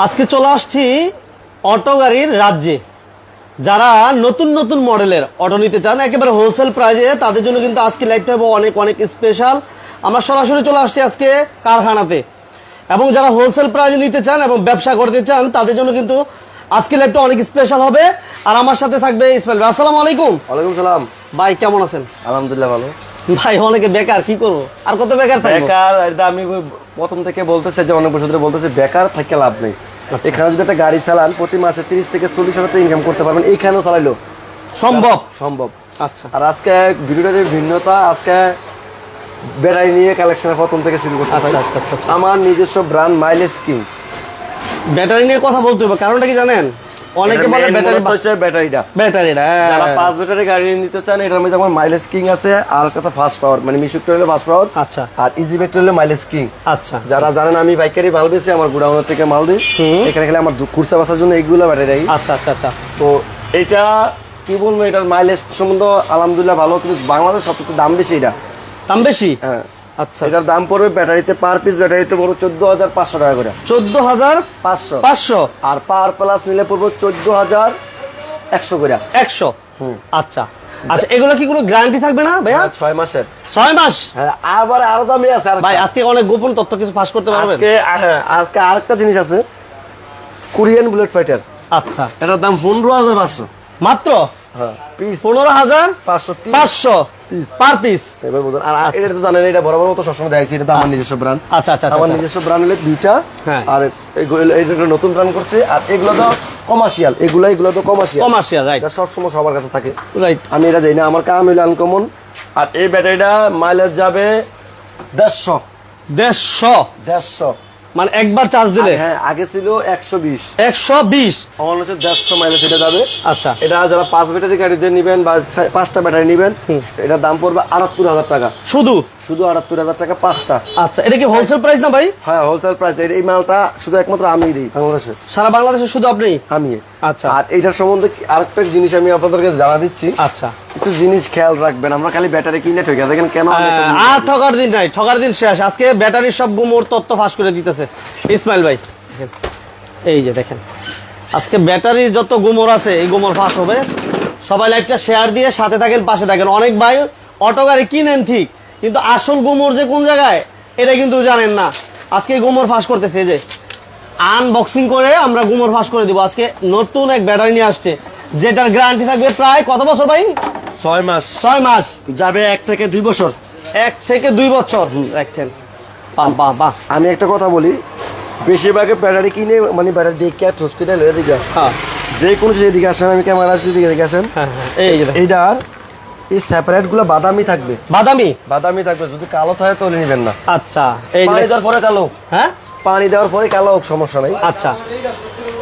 আজকে চলে আসছি অটো গাড়ির রাজ্যে। যারা নতুন নতুন মডেলের অটো নিতে চান একেবারে হোলসেল প্রাইজে, তাদের জন্য কিন্তু আজকে লাইভটা হবে অনেক অনেক স্পেশাল। আমরা সরাসরি চলে আসছি আজকে কারখানাতে, এবং যারা হোলসেল প্রাইজে নিতে চান এবং ব্যবসা করতে চান তাদের জন্য কিন্তু আজকে লাইভটা অনেক স্পেশাল হবে। আর আমার সাথে থাকবে ইসমাইল ভাই। আসসালামু আলাইকুম। ওয়ালাইকুম সালাম ভাই, কেমন আছেন? আলহামদুলিল্লাহ ভালো। ভাই অনেকে বেকার, কি করবো আর কত বেকার থাকবো? বেকার এটা আমি প্রথম থেকে বলতেছি যে অনেক বছর ধরে বলতেছি বেকার থেকে লাভ নেই। এখানে যদি একটা গাড়ি চালান প্রতি মাসে 30 থেকে 40 হাজার ইনকাম করতে পারবেন, এইখানেও চালাইলো সম্ভব। সম্ভব। আচ্ছা, আর আজকে ভিডিওটা যে ভিন্নতা, আজকে ব্যাটারি নিয়ে কালেকশনের প্রথম থেকে শুরু করতে। আচ্ছা আচ্ছা আচ্ছা। আমার নিজস্ব ব্র্যান্ড মাইলেজ কিং। ব্যাটারি নিয়ে কথা বলতে হবে, কারণটা কি জানেন? অনেকে বলে ব্যাটারিটা যারা 5 ব্যাটারি গাড়ি নিতে চান, এটার মধ্যে আমার মাইলেজ কিং আছে, আর কাছে ফাস্ট পাওয়ার মানে মিশুকটা হলো ফাস্ট পাওয়ার। আচ্ছা। আর ইজি ব্যাটারি হলো মাইলেজ কিং। আচ্ছা, যারা জানেন আমি বাইকারি মাল বেশি, আমার গুডাউন থেকে মাল দিই এখানে, খেলে আমার খুরসা বাসার জন্য এইগুলো ব্যাটারি। আচ্ছা আচ্ছা আচ্ছা। তো এটা কি বলবো, এটার মাইলেজ সম্বন্ধে আলহামদুলিল্লাহ ভালো, কিন্তু বাংলাদেশ সবচেয়ে দাম বেশি। এটা দাম বেশি? হ্যাঁ। আচ্ছা, এটার দাম পড়বে ব্যাটারিতে পার পিস ব্যাটারিতে পড়বে 14,500 টাকা করে। 14,500। আর পাওয়ার প্লাস নিলে পড়বে 14,100 করে। 100। আচ্ছা আচ্ছা। এগুলো কি কোনো গ্যারান্টি থাকবে না ভাইয়া? 6 মাসের। 6 মাস? হ্যাঁ, আবার আরো দামি আছে। ভাই আজকে অনেক গোপন তথ্য কিছু ফাঁস করতে পারবেন? আজকে আরেকটা জিনিস আছে, কোরিয়ান বুলেট ফাইটার। আচ্ছা, এটার দাম 15,500 মাত্র। হ্যাঁ, পিস 15,500 পার পিস। এবার বলুন। আর এটা তো জানেন, এটা বরাবর মতো সবসময় দেখাইছি, এটা তো আমার নিজস্ব ব্র্যান্ড। আচ্ছা আচ্ছা। আমার নিজস্ব ব্র্যান্ড হলে দুইটা। হ্যাঁ। আর এইগুলো নতুন ব্র্যান্ড করছে, আর এগুলো তো কমার্শিয়াল। এগুলো তো কমার্শিয়াল, রাইট। এটা সবসময় সবার কাছে থাকে, রাইট। আমি এটা দেই না, আমার কাম হইলো আনকমন। আর এই ব্যাটারিটা মাইলেজ যাবে 150 মানে একবার চার্জ দিলে? হ্যাঁ, আগে ছিল 120। 120 আমার হচ্ছে 150 মাইলেজ এটা যাবে। আচ্ছা। এটা যারা 5 ব্যাটারি গাড়িতে নিবেন বা 5টা ব্যাটারি নিবেন, এটার দাম পড়বে 78,000 টাকা। শুধু 78,000 টাকা 5টা। আচ্ছা, এটা কি হোলসেল প্রাইস না ভাই? হ্যাঁ, হোলসেল প্রাইস। এই মালটা শুধু একমাত্র আমি দিই বাংলাদেশে। সারা বাংলাদেশে শুধু আপনি? আমি। আচ্ছা। আর এইটার সম্বন্ধে আরেকটা জিনিস আমি আপনাদেরকে জানা দিচ্ছি। আচ্ছা। কিছু জিনিস খেয়াল রাখবেন, আমরা খালি ব্যাটারি কিনে ঠকে দেখেন কেন। আর ঠকার দিন নাই, ঠকার দিন শেষ। আজকে ব্যাটারির সব গুমর তথ্য ফাঁস করে দিতেছে ইসমাইল ভাই। এই যে দেখেন, আজকে ব্যাটারির যত গুমর আছে এই গুমর ফাঁস হবে। সবাই লাইভটা শেয়ার দিয়ে সাথে থাকেন, পাশে থাকেন। অনেক ভাই অটো গাড়ি কিনেন ঠিক, কিন্তু আসল গুমর যে কোন জায়গায় এটা কিন্তু জানেন না। আজকে গুমর ফাঁস করতেছে, এই যে আনবক্সিং করে আমরা গুমর ফাঁস করে দিব। আজকে নতুন এক ব্যাটারি নিয়ে আসছে, যেটার গ্যারান্টি থাকবে প্রায় কত বছর ভাই? 6 মাস। 6 মাস যাবে 1 থেকে 2 বছর। 1 থেকে 2 বছর দেখেন। আমি একটা কথা বলি, বেশিরভাগ ব্যাটারি কিনে মানে ব্যাটারি দেখে ঠোস কিনে লয়ে দিকে। হ্যাঁ, যে কোনো দিকে আসেন, আমি ক্যামেরা দিকে দেখে আসেন। হ্যাঁ, এই যে এইটার এই সেপারেট গুলো বাদামি থাকবে। বাদামি থাকবে, যদি কালো থাকে তাহলে নেবেন না। আচ্ছা, এই পানি দেওয়ার পরে কালো। হ্যাঁ, পানি দেওয়ার পরে কালো হোক, সমস্যা নাই। আচ্ছা,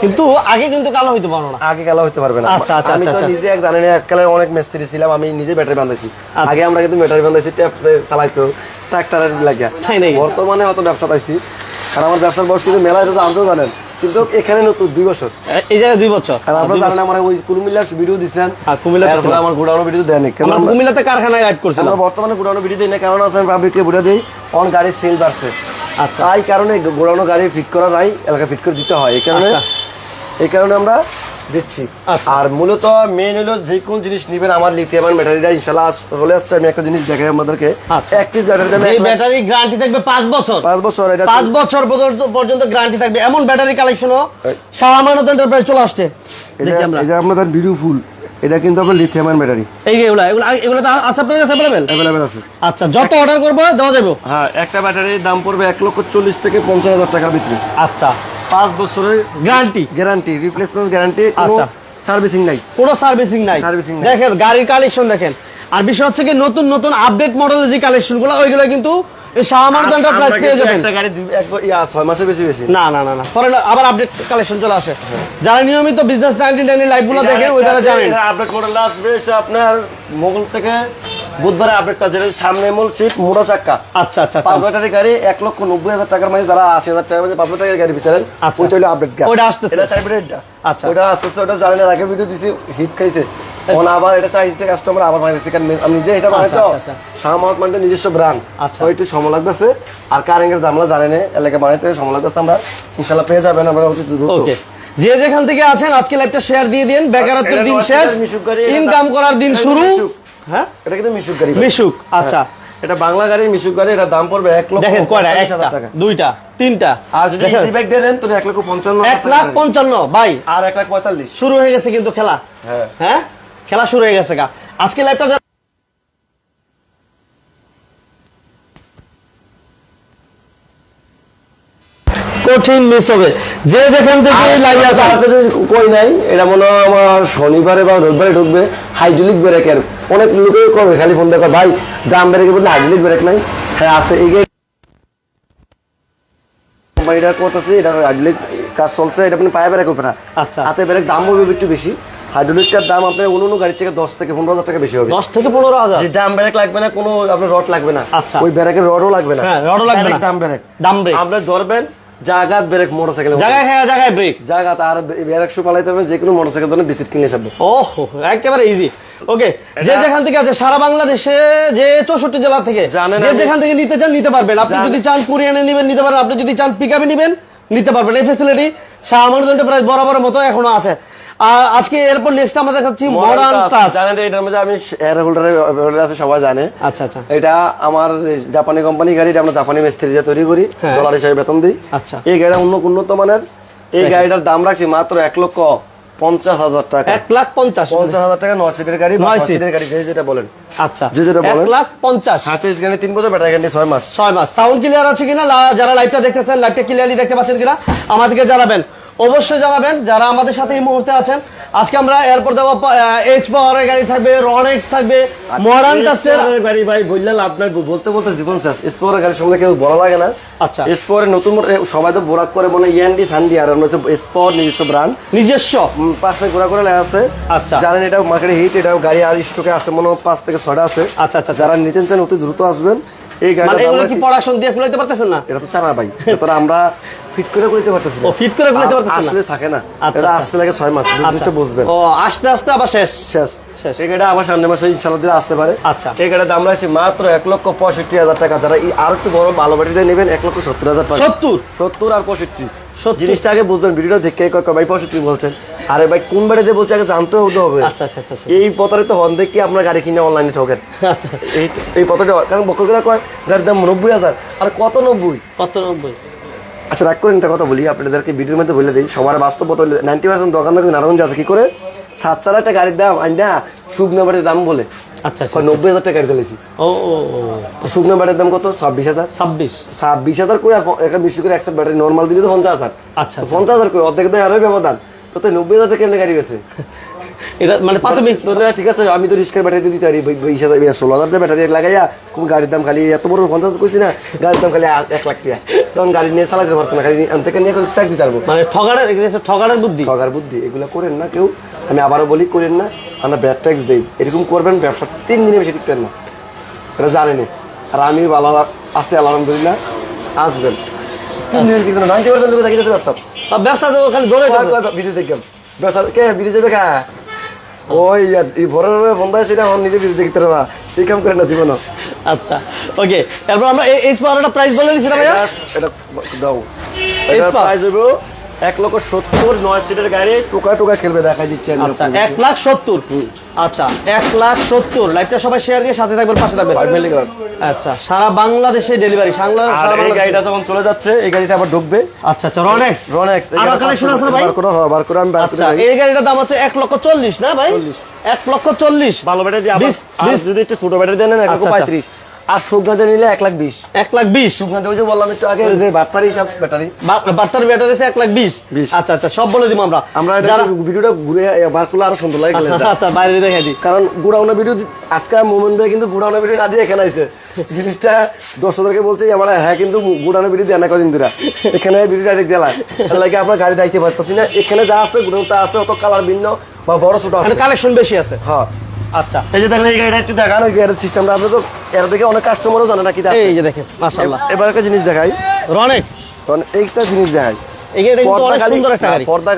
কিন্তু আগে কিন্তু কালো হইতে পারো না। আগে কালো হইতে পারবে না। আচ্ছা আচ্ছা। আমি তো নিজে এক জানি না, এক কালের অনেক মিস্ত্রি ছিলাম, আমি নিজে ব্যাটারি বাঁধাইছি। আগে আমরা কিন্তু ব্যাটারি বাঁধাইছি ট্যাপ চালাইতো ট্রাক্টরের লাগিয়া। বর্তমানে হয়তো ব্যবসা পাইছি, কারণ আমার ব্যবসার বয়স কিন্তু মেলায় তো আপনিও জানেন, কিন্তু এখানে নতুন 2 বছর। এই জায়গায় 2 বছর। আর আপনারা জানেন আমার ওই কুমিল্লার ভিডিও দিচ্ছেন, কুমিল্লা আমার গোডাউনের ভিডিও দেন। আমরা কুমিল্লাতে কারখানায় রাইড করছিলাম। আমরা বর্তমানে গোডাউনের ভিডিও দিই না, কারণ আছে আমি পাবলিককে ভিডিও দিই, অন গাড়ির সেল বাড়ছে। আচ্ছা, তাই কারণে গোডাউনের গাড়ি ফিট করা নাই, এলাকা ফিট করে দিতে হয়। এই কারণে আমরা দিচ্ছি। আর মূলত মেন হলো যে কোন জিনিস নিবেন, আমার লিথিয়াম ব্যাটারিটা ইনশাআল্লাহ চলে আসছে। আমি একটা জিনিস দেখাই আপনাদেরকে, এক পিস ব্যাটারি দাম, এই ব্যাটারি গ্যারান্টি থাকবে 5 বছর। 5 বছর। এটা 5 বছর পর্যন্ত গ্যারান্টি থাকবে। এমন ব্যাটারি কালেকশনও শাহমানত এন্টারপ্রাইজ চলে আসছে। দেখি আমরা, এই যে আপনাদের বিউটিফুল, এটা কিন্তু আপনার লিথিয়াম আয়ন ব্যাটারি। এগুলো তো আছে আপনার কাছে अवेलेबल আছে। আচ্ছা, যত অর্ডার করব দেওয়া যাবে। হ্যাঁ, একটা ব্যাটারির দাম পড়বে 1,40,000 থেকে 50,000 টাকার ভিতরে। আচ্ছা, 5 বছরের গ্যারান্টি, রিপ্লেসমেন্ট গ্যারান্টি। আচ্ছা, সার্ভিসিং নাই, কোনো সার্ভিসিং নাই। দেখেন গাড়ির কালেকশন দেখেন। আর বিষয় হচ্ছে কি, নতুন নতুন আপডেট মডেলের যে কালেকশনগুলো ওইগুলো কিন্তু এই শাহমানত এন্টারপ্রাইজ পেয়ে যাবেন। একটা গাড়ি 6 মাসের বেশি না না না না, পরে আবার আপডেট কালেকশন চলে আসে। যারা নিয়মিত বিজনেস 99 লাইভগুলো দেখেন ওইটা জানেন। আপডেট মডেল আসবে আপনার মোগল থেকে বুধবারে আপডেটটা, যেটা সামনে মূল সিট মোটা চাক্কা। আচ্ছা আচ্ছা। 5 ব্যাটারি গাড়ি 1,90,000 টাকার মাঝে, যারা 80,000 টাকার মাঝে 5 ব্যাটারি গাড়ি বিচারেন, ওইটা হলো আপডেট গাড়ি। ওইটা আসতেছে, এটা সাইব্রেডটা। আচ্ছা, ওইটা আসতেছে, ওটা জানেন, আগে ভিডিও দিছি, হিট খাইছে। এখন আবার এটা চাইছে কাস্টমার আবার বানাইছে, কারণ আমি নিজে এটা বানাই তো শাহ মোহাম্মদ মানে নিজস্ব ব্র্যান্ড। আচ্ছা। তো একটু সময় লাগতেছে, আর কারেন্টের জামলা জানেন এলাকা বানাইতে সময় লাগতেছে, আমরা ইনশাআল্লাহ পেয়ে যাবেন আমরা অতি দ্রুত। ওকে, যে যেখান থেকে আছেন আজকে লাইভটা শেয়ার দিয়ে দিন। বেকারত্বের দিন শেষ, ইনকাম করার দিন শুরু। হ্যাঁ, এটা কিন্তু মিশুক গাড়ি, মিশুক। আচ্ছা, এটা বাংলা গাড়ি মিশুক গাড়ি, এটা দাম পড়বে 1 লক্ষ। দেখেন কয়টা, 45,000 একটা, টাকা, দুইটা, তিনটা। আর যদি ইজি ব্যাগ দেন তাহলে 1,55,000, 1,55,000 ভাই, আর 1,45,000 শুরু হয়ে গেছে কিন্তু খেলা। হ্যাঁ হ্যাঁ, খেলা শুরু হয়ে গেছে গা। আজকে লাইভটা কঠিন মিস হবে, যে যেখান থেকে লাইভে আছে। কই নাই, এটা মনে হয় আমার শনিবারে বা রবিবারে ঢুকবে। হাইড্রোলিক ব্রেকের অনেক লোকেই করবে, খালি ফোন দেখো ভাই ড্রাম ব্রেকের বলতে হাইড্রোলিক ব্রেক নাই। হ্যাঁ আছে, এই কোম্পানিটা করতেছে, এটা হাইড্রোলিক কাজ চলছে, এটা আপনি পায়ে ব্রেক হবে না। আচ্ছা, হাতে ব্রেক দাম হবে একটু বেশি। হাইড্রোলিকটার দাম আপনার অন্য গাড়ির থেকে 10 থেকে 15,000 টাকা বেশি হবে। 10 থেকে 15,000। যে ড্রাম ব্রেক লাগবে না, কোনো আপনার রড লাগবে না। আচ্ছা, ওই ব্রেকের রডও লাগবে না। হ্যাঁ, রডও লাগবে না, ড্রাম ব্রেক, ডাম ব্রেক। আপনি ধরবেন জায়গাত ব্রেক, মোটরসাইকেল জায়গায় হ্যাঁ জায়গায় ব্রেক, জায়গাত আর ব্রেক শু পালাইতে হবে, যে কোনো মোটরসাইকেল ধরনের বিসিট কিনে যাবে। ওহো, একেবারে ইজি। ওকে, যে যেখান থেকে আছে সারা বাংলাদেশে, যে 64 জেলা থেকে, যে যেখান থেকে নিতে চান নিতে পারবেন। আপনি যদি চান কুরিয়ানে নেবেন নিতে পারেন, আপনি যদি চান পিকআপে নেবেন নিতে পারবেন। এই ফ্যাসিলিটি শাহ আমানত এন্টারপ্রাইজ বরাবর মতো এখনো আছে। আর আজকে এরপর নেক্সট আমরা দেখাচ্ছি মডার্ন টাচ। জানেন এটার মধ্যে আমি এয়ার হোল্ডার আছে, সবাই জানে। আচ্ছা আচ্ছা, এটা আমার জাপানি কোম্পানি গাড়ি, এটা আমরা জাপানি মিস্ত্রি দিয়ে তৈরি করি, ডলার হিসেবে বেতন দিই। আচ্ছা, এই গাড়িটা উন্নত মানের। এই গাড়িটার দাম রাখছি মাত্র 1,50,000 টাকা। 1,50,000 টাকা 9 সিটের গাড়ি, 9 সিটের গাড়ি যেটা বলেন। আচ্ছা, যে যেটা বলেন। 1,50,000। হাতের গাড়ি 3 বছর, ব্যাটারি গাড়ি 6 মাস। 6 মাস। সাউন্ড ক্লিয়ার আছে কিনা, যারা লাইভটা দেখতেছেন লাইভটা ক্লিয়ারলি দেখতে পাচ্ছেন কিনা আমাদেরকে জানাবেন, অবশ্যই জানাবেন যারা আমাদের সাথে এই মুহূর্তে আছেন। আজকে আমরা এরপর দেওয়া এইচ পাওয়ারের গাড়ি থাকবে, রনেক্স থাকবে, মডার্ন টাচের গাড়ি। ভাই বললেন আপনার বলতে বলতে জীবন শেষ। এসপোরের গাড়ির সঙ্গে কেউ বলা লাগে না। আচ্ছা, এসপোরের নতুন সবাই তো বোরাক করে বলে ইয়ান্ডি সান্ডি, আর হচ্ছে এসপোর নিজস্ব ব্র্যান্ড, নিজস্ব পাশে ঘোরা করে লেখা আছে। আচ্ছা, জানেন এটা মার্কেটে হিট, এটা গাড়ি আর স্টকে আছে মনে হয় 5 থেকে 6টা আছে। আচ্ছা আচ্ছা, যারা নিতে চান অতি দ্রুত আসবেন। এই গাড়ি এগুলো কি প্রোডাকশন দিয়ে খুলাইতে পারতেছেন না? এটা তো চানা ভাই, এটা আমরা ফিট করে করতে পারতেছি না। ও, ফিট করে খুলাইতে পারতেছেন না, আসলে থাকে না। আচ্ছা, এটা আসতে লাগে 6 মাস, বুঝতে বুঝবেন। ও, আস্তে আস্তে আবার শেষ। এই গাড়িটা আবার সামনের মাসে ইনশাআল্লাহ দিলে আসতে পারে। আচ্ছা, এই গাড়ির দাম রাখছি মাত্র 1,65,000 টাকা। যারা আর একটু বড় ভালো ব্যাটারি দিয়ে নেবেন 1,70,000 টাকা। 70 আর 65 জিনিসটা আগে বুঝবেন। ভিডিওটা দেখে ভাই 65 বলছেন, আরে ভাই কোন ব্যাটারি দিয়ে বলছে আগে জানতে হবে। আচ্ছা আচ্ছা আচ্ছা, এই পথে তো হন দেখি আপনার গাড়ি কিনে অনলাইনে ঠকেন। আচ্ছা, এই পথটা কারণ বকলরা কয় গাড়ির দাম 90,000, আর কত 90? কত 90? আচ্ছা, রাগ করেন, একটা কথা বলি আপনাদেরকে ভিডিওর মধ্যে বলে দিই, সবার বাস্তব পথ 90% দোকানদার নারায়ণগঞ্জ আছে কি করে 7,000 একটা গাড়ির দাম আইনা শুকনো বাড়ির দাম বলে। আচ্ছা, 90,000 টাকা গাড়ি দিয়েছি। ও, শুকনো ব্যাটারির দাম কত? 26,000। 26,000 কই? আর একটা মিষ্টি করে একসাথে ব্যাটারি নর্মাল দিলে তো 50,000। আচ্ছা, 50,000 কই? অর্ধেক তো আরো ব্যবধান। তো 90,000 টাকা কেমনে গাড়ি গেছে? এটা মানে প্রাথমিক। ঠিক আছে, আমি তো রিস্কের ব্যাটারি দিতে পারি 20,000 16,000 ব্যাটারি লাগাইয়া কোন গাড়ির দাম খালি এত বড় 50 কইছি না, গাড়ির দাম খালি 1 লাখ টাকা। তখন গাড়ি নিয়ে চালাতে পারতো না, গাড়ি থেকে নিয়ে স্ট্যাক দিতে পারবো। মানে ঠগাড়ের বুদ্ধি, ঠগার বুদ্ধি। এগুলো করেন না কেউ, আমি আবারও বলি করেন না। আমরা ব্যাড ট্যাক্স দেই, এরকম করবেন ব্যবসা 3 দিনে বেশি টিকতেন না, এটা জানেনি। আর আমি ভালো আছি আলহামদুলিল্লাহ, আসবেন 3 দিনের কিন্তু 90% লোক থাকি ব্যবসা তো খালি জোরে বিদেশ দেখলাম ব্যবসা কে বিদেশ যাবে কা ওই ভরের বন্ধ আছে না, নিজে বিদেশ দেখতে পারবা, এই কাম করে না জীবন। আচ্ছা, ওকে, এরপর আমরা এইচ পাওয়ারটা প্রাইস বলে দিছি না ভাইয়া, এটা দাও। এটা প্রাইস হবে 1,70,000 9 সিটের গাড়ি, টোকা খেলবে, দেখাই দিচ্ছি আমি। আচ্ছা, 1,70,000। আচ্ছা, 1,70,000। লাইভটা সবাই শেয়ার দিয়ে সাথে থাকবেন, পাশে থাকবেন। আচ্ছা, সারা বাংলাদেশে ডেলিভারি। এই গাড়িটা যখন চলে যাচ্ছে, এই গাড়িটা আবার ঢুকবে। আচ্ছা আচ্ছা, রনেক্স আর কালেকশন আছে ভাই? বার করে আমি আচ্ছা, এই গাড়িটার দাম হচ্ছে 1,40,000 না ভাই? 1,40,000 ভালো ব্যাটারি দিয়ে। আর যদি একটু ছোট ব্যাটারি দেন 1,35,000, আর সুগনাতে নিলে 1,20,000। 1,20,000 সুগনাতে ওই যে বললাম একটু আগে যে বাটপারি সব ব্যাটারি, বাট্টার ব্যাটারি আছে 1,20,000। আচ্ছা আচ্ছা, সব বলে দিব আমরা যারা ভিডিওটা ঘুরে বার করলে আরো সুন্দর লাগে। আচ্ছা, বাইরে দেখাই দিই, কারণ গুড়াউনা ভিডিও আজকে মোমেন্ট ভাই কিন্তু গুড়াউনা ভিডিও না দিয়ে এখানে আইছে। জিনিসটা দর্শকদেরকে বলছে আমার, হ্যাঁ কিন্তু গুড়াউনা ভিডিও দেয় না কদিন ধরে, এখানে ভিডিও ডাইরেক্ট দেয় লাগে আপনার গাড়ি দাইতে পারতেছি না। এখানে যা আছে গুড়াউনটা আছে, অত কালার ভিন্ন বা বড় ছোট আছে, কালেকশন বেশি আছে। হ্যাঁ, আচ্ছা, এই যে দেখেন এই গাড়িটা একটু দেখান, ওই গাড়ির সিস্টেমটা আপনি তো এর থেকে অনেক কাস্টমারও জানে না কি। এই যে দেখেন, মাশাআল্লাহ। এবার একটা জিনিস দেখাই, রনেক্স এইটা জিনিস দেখাই, এটা কিন্তু অনেক সুন্দর একটা গাড়ি। পর্দা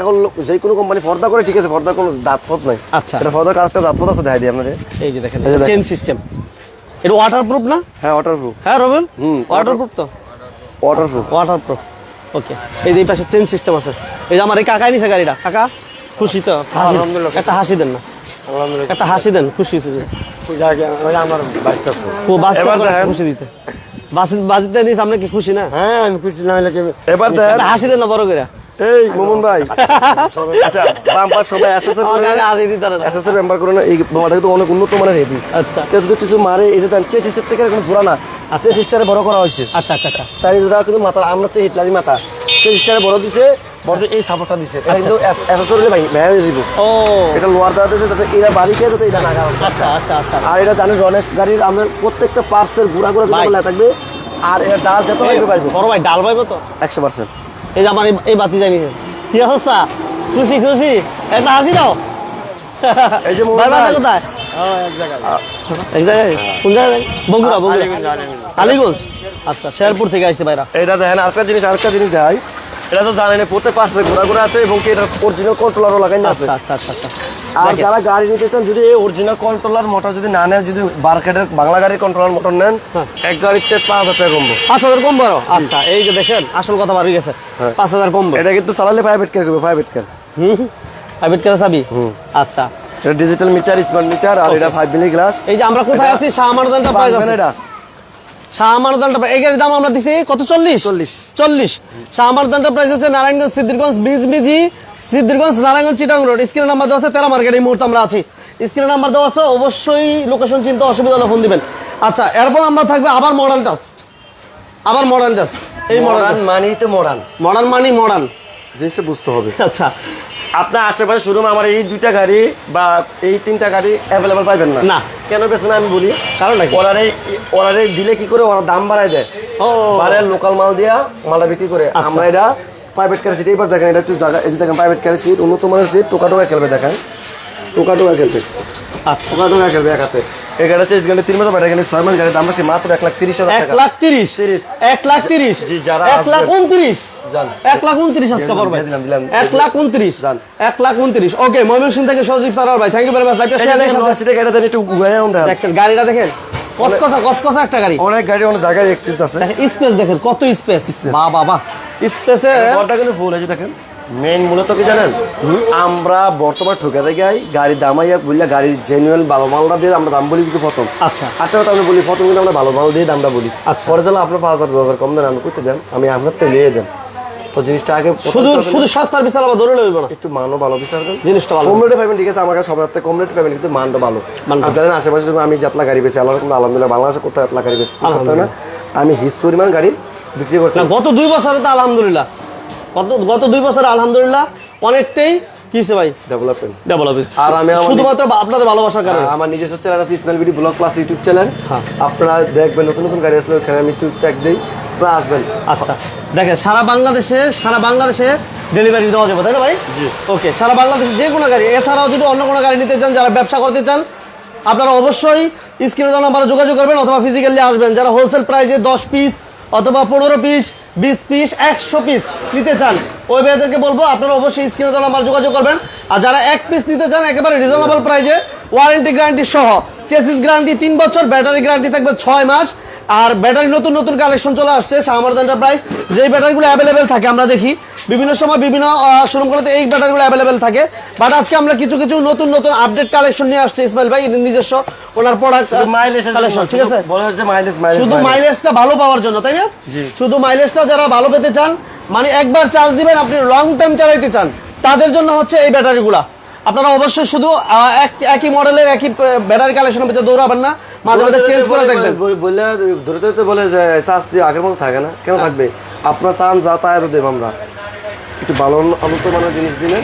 যে কোনো কোম্পানি পর্দা করে, ঠিক আছে, পর্দা কোনো দাঁত ফত নাই। আচ্ছা, এটা পর্দা কারেক্ট দাঁত ফত আছে, দেখাই দিই আপনাদের। এই যে দেখেন চেন সিস্টেম, এটা ওয়াটারপ্রুফ না? হ্যাঁ ওয়াটারপ্রুফ। হ্যাঁ রবেল, ওয়াটারপ্রুফ তো, ওয়াটারপ্রুফ। ওয়াটারপ্রুফ। ওকে, এই যে এই পাশে চেন সিস্টেম আছে। এই যে আমার এই কাকাই নিছে গাড়িটা। কাকা খুশি তো? আলহামদুলিল্লাহ। একটা হাসি দেন না, আলহামদুলিল্লাহ। একটা হাসি দেন, খুশি হয়েছে যে। আমার বাইশটা খুশি দিতে বাজিতে নিস, আপনি কি খুশি না? হ্যাঁ আমি খুশি না হলে এবার একটা হাসি দেন না বড় করে। এই মোমন ভাই, আচ্ছা বাম্পার সবাই এসএসএর মেম্বার করে না, এই বোমাটা কিন্তু অনেক উন্নত মানের হেভি। আচ্ছা, কেউ যদি কিছু মারে, এই যে চেসিসের থেকে এখন জোড়া না, চেসিসটারে বড় করা হয়েছে। আচ্ছা আচ্ছা আচ্ছা, চাইনিজরা কিন্তু মাথা, আমরা তো হিটলারি মাথা, চেসিসটারে বড় দিছে, বড় এই সাপোর্টটা দিছে। এটা কিন্তু এসএসএর হলে ভাই মেরে দিব। ও এটা লোয়ার দেওয়া দিয়েছে যাতে এরা বাড়ি খেয়ে যাতে এটা না খাওয়া। আচ্ছা আচ্ছা আচ্ছা। আর এটা জানেন রনেক্স গাড়ির আমরা প্রত্যেকটা পার্টসের গুঁড়া গুঁড়া কিন্তু বলা থাকবে। আর এটা ডাল যত লাগবে পাইবো। বড় ভাই ডাল পাইবো তো 100%। এই যে আমার এই বাতি জানি কি অবস্থা, খুশি খুশি, একটা হাসি দাও। এই যে ভাই বাসা কোথায়? এক জায়গায়, কোন জায়গায়? বগুড়া, বগুড়া, আলীগঞ্জ। আচ্ছা, শেরপুর থেকে আসছে ভাইরা। এটা দেখেন আরেকটা জিনিস দেখাই। এটা তো জানেন প্রত্যেক পাশে ঘোরা ঘোরা আছে এবং কি এটা অরিজিনাল কন্ট্রোলারও লাগানো আছে। আচ্ছা আচ্ছা আচ্ছা। আর যারা গাড়ি নিতে চান, যদি অরিজিনাল কন্ট্রোলার মোটর যদি না নেন, যদি মার্কেটের বাংলা গাড়ির কন্ট্রোলার মোটর নেন, এক গাড়িতে 5,000 টাকা কমবো। 5,000 কম বড়? আচ্ছা, এই যে দেখেন আসল কথা বার হয়ে গেছে, 5,000 কম। এটা কিন্তু চালালে প্রাইভেট কার করবে, প্রাইভেট কার। প্রাইভেট কার চাবি? আচ্ছা, এটা ডিজিটাল মিটার, স্মার্ট মিটার, আর এটা 5 মিলি গ্লাস। এই যে আমরা কোথায় আছি? শাহ আমানত এন্টারপ্রাইজ আছে। এটা শাহ আমানত এন্টারপ্রাইজ। এই গাড়ির দাম আমরা দিছি কত? 40। শাহ আমানত এন্টারপ্রাইজ হচ্ছে নারায়ণগঞ্জ, সিদ্ধিরগঞ্জ, বিজি, সিদ্ধিরগঞ্জ, নারায়ণগঞ্জ, চিটাগং রোড। স্ক্রিনে নাম্বার দেওয়া আছে, 13 মার্কেট এই মুহূর্তে আমরা আছি। স্ক্রিনে নাম্বার দেওয়া আছে, অবশ্যই লোকেশন চিনতে অসুবিধা হলে ফোন দিবেন। আচ্ছা, এরপর আমরা থাকবে আবার মডার্ন টাচ, আবার মডার্ন টাচ। এই মডার্ন মানি তো মডার্ন মানি মডার্ন জিনিসটা বুঝতে হবে। আচ্ছা, আপনার আশেপাশে শুরু আমার এই 2টা গাড়ি বা এই 3টা গাড়ি অ্যাভেলেবল পাইবেন না। না, কেন পেছনে আমি বলি, কারণ ওরারে দিলে কি করে, ওরা দাম বাড়ায় দেয়। ও বাড়ায় লোকাল মাল দিয়া মালটা বিক্রি করে। আমরা এটা প্রাইভেট কার সিট, এবার দেখেন এটা একটু জায়গা, এই যে দেখেন প্রাইভেট কার সিট, উন্নত মানের সিট, টোকা খেলবে, দেখেন টোকা খেলবে, টোকা খেলবে এক হাতে। এই গাড়ি হচ্ছে 3 মাস ব্যাটারি গাড়ি, 6 মাস গাড়ির দাম হচ্ছে মাত্র 1,30,000 টাকা। 1,30,000 1,30,000 জি, যারা 1,29,000 জান 1,29,000 আজকে পড়বে। দিলাম 1,29,000 ওকে, ময়মনসিংহ থেকে সজীব সারার ভাই, থ্যাংক ইউ ভেরি মাচ। লাইভটা শেয়ার দেন সাথে। সিটে গাড়িটা একটু ঘুরে আউন দেখেন গাড়িটা দেখেন, কসকসা একটা গাড়ি। অনেক গাড়ি অনেক জায়গায় এক্সপ্রেস আছে। স্পেস দেখেন, কত স্পেস, বাবা স্পেসে ঘরটা কিন্তু ফুল আছে। দেখেন মেইন মূলত কি জানেন, আমরা বর্তমানে ঠকে যাই গাড়ির দামাইয়া বুঝলে, গাড়ির জেনুয়েল ভালো মালটা দিয়ে আমরা দাম বলি কিন্তু প্রথম। আচ্ছা, আটটা কথা আমি বলি প্রথম, কিন্তু আমরা ভালো মাল দিয়ে দামটা বলি। আচ্ছা, পরে যেন আপনার 5,000 কম দেন, আমি করতে দেন, আমি আপনার তেলে দেন, তো জিনিসটা আগে শুধু সস্তার বিচার আবার ধরে লইব না, একটু মানও ভালো বিচার করেন, জিনিসটা ভালো কম রেটে পাবেন। ঠিক আছে, আমার কাছে সব রাতে কম রেটে পাবেন, কিন্তু মানটা ভালো। আর জানেন আশেপাশে আমি যাতলা গাড়ি বেশি, আলহামদুলিল্লাহ বাংলাদেশে কোথাও এতলা গাড়ি বেশি না, আমি হিস পরিমাণ গাড়ি বিক্রি করতে। গত 2 বছরে তো আলহামদুলিল্লাহ, গত 2 বছরে আলহামদুলিল্লাহ অনেকটাই কিছে ভাই ডেভেলপমেন্ট। আর আমি শুধুমাত্র আপনাদের ভালোবাসার কারণে আমার নিজস্ব চ্যানেল আছে, Ismail BD blog plus YouTube channel. আপনারা দেখবেন নতুন নতুন গাড়ি আসলে ওখানে আমি ইউটিউব ট্যাগ দেই, আপনারা আসবেন। আচ্ছা, দেখেন সারা বাংলাদেশে ডেলিভারি দেওয়া যাবে, তাই না ভাই? ওকে, সারা বাংলাদেশে যে কোনো গাড়ি, এছাড়াও যদি অন্য কোনো গাড়ি নিতে চান, যারা ব্যবসা করতে চান, আপনারা অবশ্যই স্ক্রিনে দেওয়া নাম্বারে যোগাযোগ করবেন অথবা ফিজিক্যালি আসবেন। যারা হোলসেল প্রাইসে 10 পিস অথবা 15 পিস, 20 পিস, 100 পিস নিতে চান, ওই ভাইদেরকে বলবো আপনারা অবশ্যই স্ক্রিনে দেওয়া নাম্বারে যোগাযোগ করবেন। আর যারা 1 পিস নিতে চান, একেবারে রিজনেবল প্রাইসে, ওয়ারেন্টি গ্যারান্টি সহ, চেসিস গ্যারান্টি 3 বছর, ব্যাটারি গ্যারান্টি থাকবে 6 মাস। আর ব্যাটারি নতুন কালেকশন চলে আসছে শাহ আমানত এন্টারপ্রাইজ। যেই ব্যাটারিগুলো অ্যাভেলেবেল থাকে, আমরা দেখি বিভিন্ন সময় বিভিন্ন শোরুমগুলোতে এই ব্যাটারিগুলো অ্যাভেলেবেল থাকে, বাট আজকে আমরা কিছু নতুন আপডেট কালেকশন নিয়ে আসছি ইসমাইল ভাই, নিজস্ব ওনার প্রোডাক্ট কালেকশন। ঠিক আছে, শুধু মাইলেজটা ভালো পাওয়ার জন্য, তাই না? শুধু মাইলেজটা যারা ভালো পেতে চান, মানে একবার চার্জ দিবেন, আপনি লং টাইম চালাইতে চান, তাদের জন্য হচ্ছে এই ব্যাটারিগুলা। আপনারা অবশ্যই শুধু একই মডেলের একই ব্যাটারি কালেকশনের ভিতরে দৌড়াবেন না, মাঝে মাঝে চেঞ্জ করে দেখবেন। বললে ধরতে বলে যে চার্জ দিয়ে আগের মতো থাকে না, কেন থাকবে? আপনার চান যা তাই দেব, আমরা একটু ভালো উন্নত মানের জিনিস দিলেন,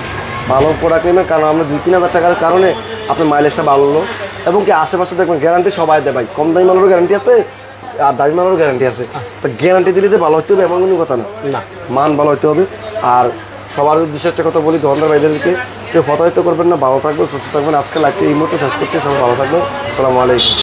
ভালো প্রোডাক্ট নেবেন, কারণ আমরা 2-3 হাজার টাকার কারণে আপনার মাইলেজটা ভালো হলো। এবং কি আশেপাশে দেখবেন গ্যারান্টি সবাই দেয় ভাই, কম দামি মালেরও গ্যারান্টি আছে আর দামি মালেরও গ্যারান্টি আছে। তো গ্যারান্টি দিলে যে ভালো হতে হবে এমন কোনো কথা না, মান ভালো হতে হবে। আর সবার উদ্দেশ্যে একটা কথা বলি, দোকানদার ভাইদেরকে কেউ হতাহত করবেন না, ভালো থাকবেন, সুস্থ থাকবেন। আজকে লাগছে এই মুহূর্তে শেষ করছি, সবাই ভালো থাকবেন, আসসালামু আলাইকুম।